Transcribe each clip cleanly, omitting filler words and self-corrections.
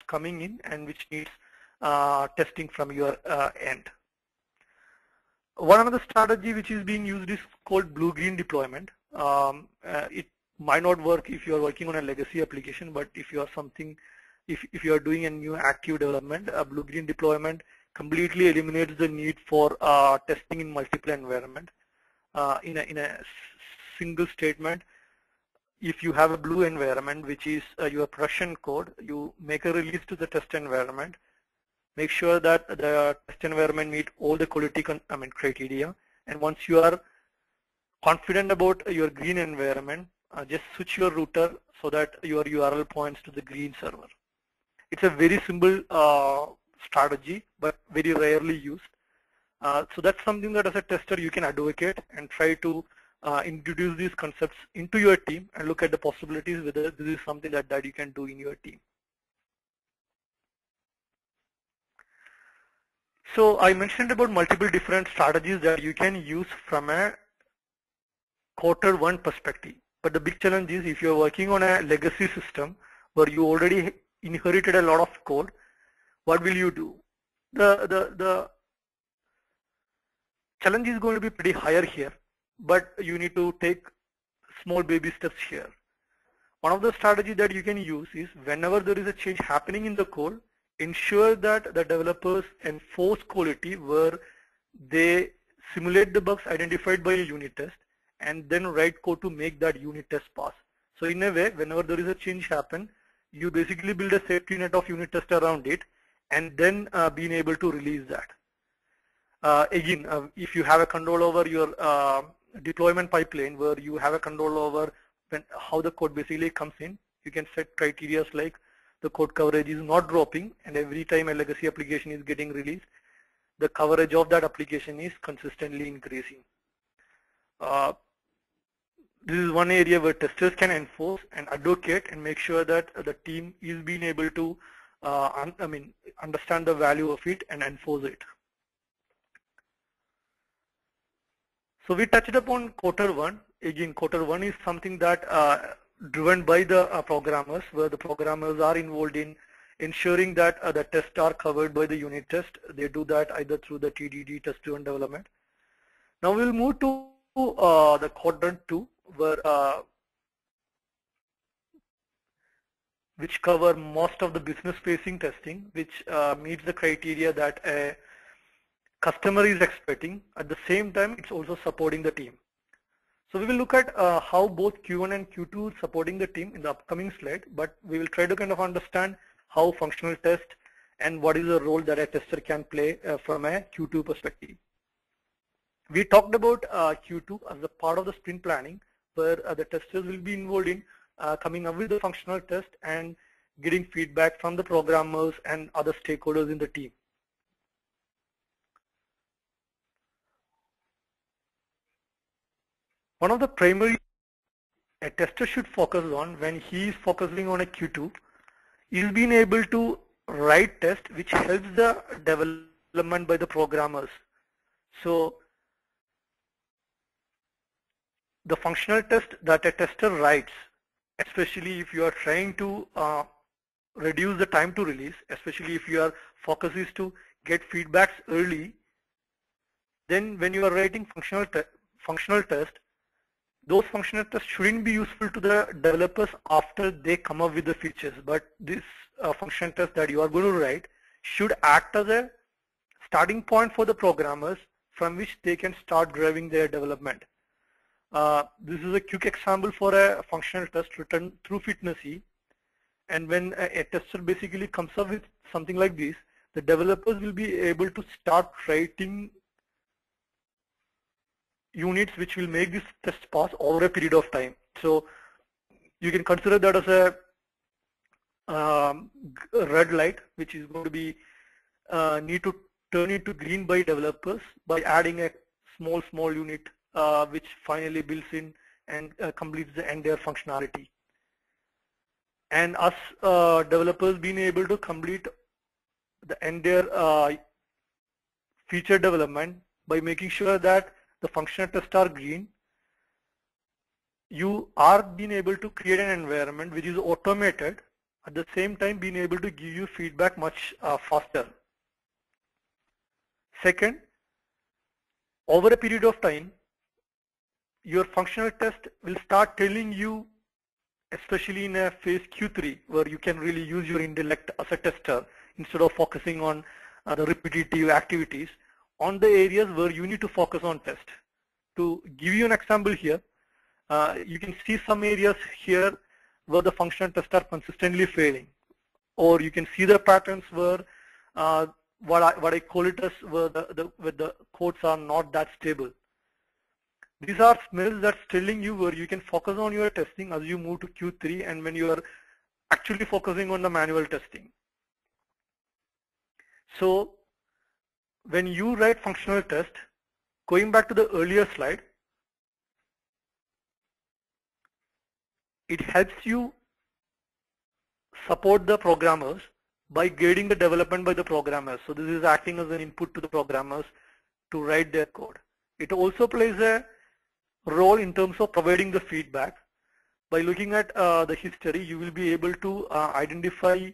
coming in and which needs testing from your end. One another strategy which is being used is called blue-green deployment. It might not work if you are working on a legacy application, but if you are if you are doing a new active development, a blue-green deployment completely eliminates the need for testing in multiple environment. In a single statement, if you have a blue environment, which is your production code, you make a release to the test environment. Make sure that the test environment meet all the quality criteria. And once you are confident about your green environment, just switch your router so that your URL points to the green server. It's a very simple strategy, but very rarely used. So that's something that as a tester you can advocate and try to introduce these concepts into your team and look at the possibilities whether this is something that you can do in your team. So I mentioned about multiple different strategies that you can use from a quarter one perspective. But the big challenge is if you're working on a legacy system where you already inherited a lot of code, what will you do? The challenge is going to be pretty higher here, but you need to take small baby steps here. One of the strategies that you can use is whenever there is a change happening in the code, ensure that the developers enforce quality where they simulate the bugs identified by a unit test and then write code to make that unit test pass. So in a way, whenever there is a change happen, you basically build a safety net of unit test around it and then being able to release that. Again, if you have a control over your deployment pipeline where you have a control over how the code basically comes in, you can set criteria like the code coverage is not dropping, and every time a legacy application is getting released, the coverage of that application is consistently increasing. This is one area where testers can enforce and advocate and make sure that the team is being able to understand the value of it and enforce it. So we touched upon quarter one. Again, quarter one is something that driven by the programmers, where the programmers are involved in ensuring that the tests are covered by the unit test. They do that either through the TDD, test-driven development. Now we'll move to the quadrant 2, where which cover most of the business-facing testing, which meets the criteria that a customer is expecting. At the same time, it's also supporting the team. So we will look at how both Q1 and Q2 are supporting the team in the upcoming slide, but we will try to kind of understand how functional test and what is the role that a tester can play from a Q2 perspective. We talked about Q2 as a part of the sprint planning, where the testers will be involved in coming up with the functional test and getting feedback from the programmers and other stakeholders in the team. One of the primary a tester should focus on when he is focusing on a Q2 is being able to write test which helps the development by the programmers. So the functional test that a tester writes, especially if you are trying to reduce the time to release, especially if your focus is to get feedbacks early, then when you are writing functional test, those functional tests shouldn't be useful to the developers after they come up with the features, but this function test that you are going to write should act as a starting point for the programmers from which they can start driving their development. This is a quick example for a functional test written through FitnessE, and when a tester basically comes up with something like this, the developers will be able to start writing units which will make this test pass over a period of time. So you can consider that as a red light, which is going to be need to turn into green by developers by adding a small unit which finally builds in and completes the entire functionality. And us developers being able to complete the entire feature development by making sure that the functional tests are green, you are being able to create an environment which is automated at the same time being able to give you feedback much faster. Second, over a period of time, your functional test will start telling you, especially in a phase Q3, where you can really use your intellect as a tester instead of focusing on the repetitive activities, on the areas where you need to focus on test. To give you an example here, you can see some areas here where the functional tests are consistently failing, or you can see the patterns where what I call it as where the codes are not that stable. These are smells that's telling you where you can focus on your testing as you move to Q3 and when you are actually focusing on the manual testing. So when you write functional test, going back to the earlier slide, it helps you support the programmers by guiding the development by the programmers. So this is acting as an input to the programmers to write their code. It also plays a role in terms of providing the feedback. By looking at the history, you will be able to identify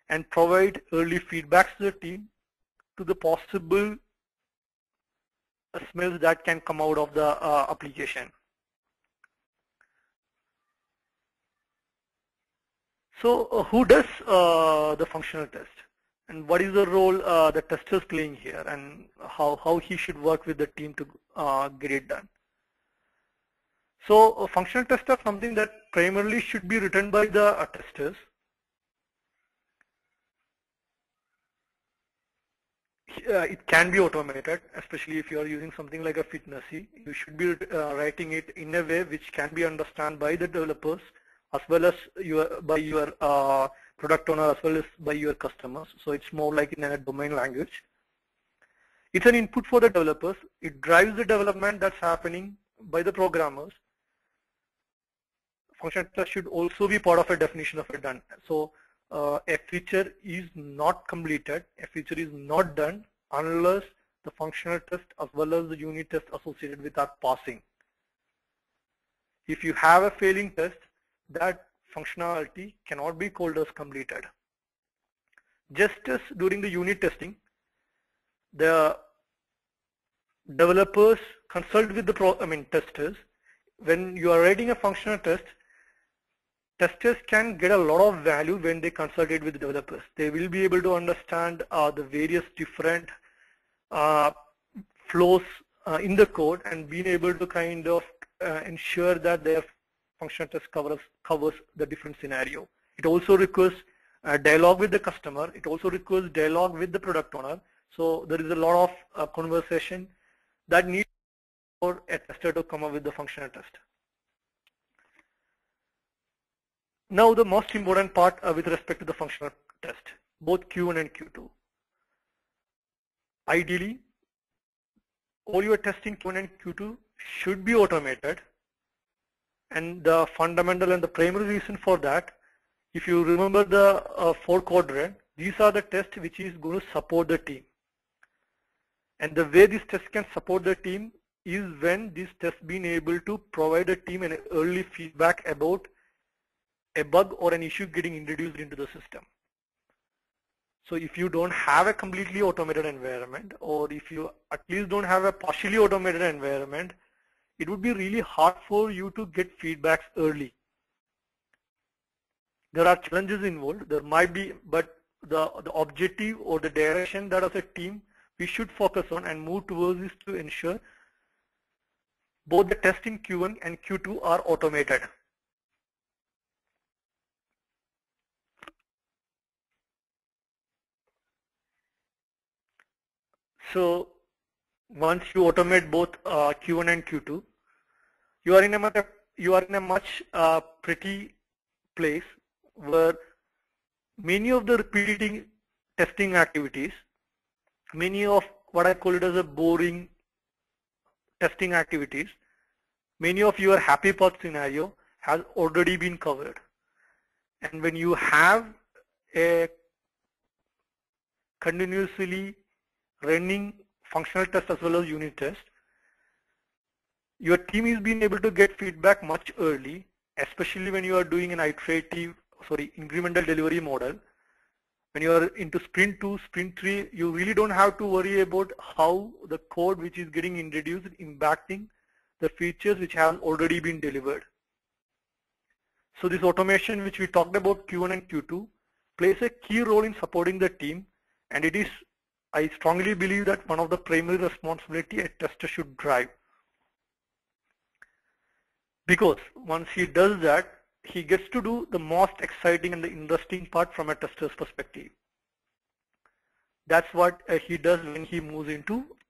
and provide early feedbacks to the team to the possible smells that can come out of the application. So who does the functional test, and what is the role the tester is playing here, and how he should work with the team to get it done? So functional tests are something that primarily should be written by the testers. It can be automated, especially if you are using something like a Fitnessy. You should be writing it in a way which can be understood by the developers as well as by your product owner as well as by your customers. So it's more like in a domain language. It's an input for the developers. It drives the development that's happening by the programmers. Functional test should also be part of a definition of a done. So a feature is not completed, a feature is not done unless the functional test as well as the unit test associated with are passing. If you have a failing test, that functionality cannot be called as completed. Just as during the unit testing, the developers consult with the testers. When you are writing a functional test, testers can get a lot of value when they consult it with developers. They will be able to understand the various different flows in the code and being able to kind of ensure that their functional test covers the different scenario. It also requires dialogue with the customer. It also requires dialogue with the product owner. So there is a lot of conversation that needs for a tester to come up with the functional test. Now the most important part with respect to the functional test, both Q1 and Q2. Ideally, all your testing Q1 and Q2 should be automated, and the fundamental and the primary reason for that, if you remember the 4 quadrant, these are the tests which is going to support the team. And the way this test can support the team is when this test being able to provide the team an early feedback about a bug or an issue getting introduced into the system. So if you don't have a completely automated environment, or if you at least don't have a partially automated environment, it would be really hard for you to get feedbacks early. There are challenges involved, there might be, but the objective or the direction that as a team we should focus on and move towards is to ensure both the tests in Q1 and Q2 are automated. So once you automate both Q1 and Q2, you are in a much pretty place where many of the repeating testing activities, many of what I call it as a boring testing activities, many of your happy path scenario has already been covered. And when you have a continuously running functional test as well as unit test, your team is being able to get feedback much early, especially when you are doing an iterative incremental delivery model, when you are into sprint 2, sprint 3, you really don't have to worry about how the code which is getting introduced impacting the features which have already been delivered. So this automation which we talked about Q1 and Q2 plays a key role in supporting the team, and it is, I strongly believe, that one of the primary responsibility a tester should drive. Because once he does that, he gets to do the most exciting and the interesting part from a tester's perspective. That's what he does when he moves into